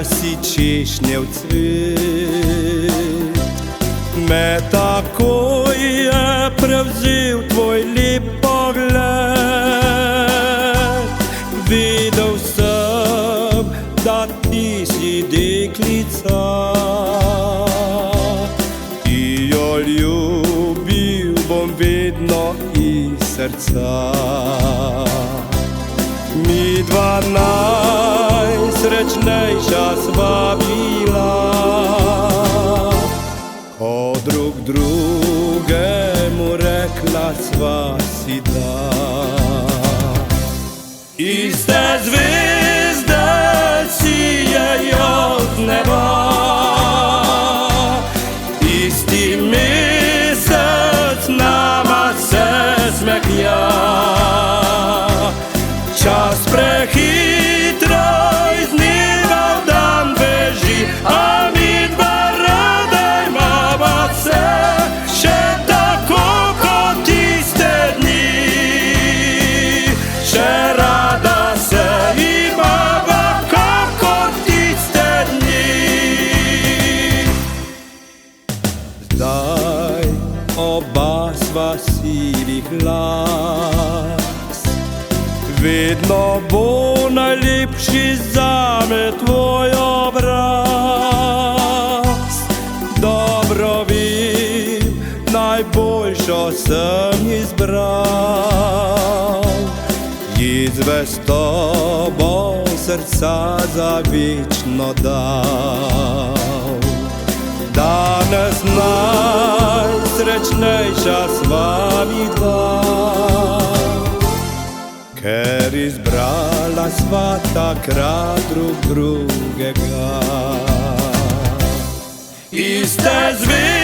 si češnjev cvet. Me takoj je prevzel tvoj lep pogled. Vedel sem, da ti si deklica, ki jo ljubil bom vedno iz srca. Midva najsrečnejša sva bila, ko drug drugemu rekla sva si da. Iste zvezde sijejo z neba, isti mesec nama se smehlja. Čas prehitro iz dneva v dan beži, a midva rada imava se, še tako kot tiste dni. Še rada se imava kot tiste dni. Zdaj oba sva sivih las, vedno bo najlepši zame tvoj obraz. Dobro vem, najboljšo sem izbral, ji zvestobo srca za večno dal. Danes najsrečnejša sva midva, ker izbrala sva takrat drug drugega. Iste zvezde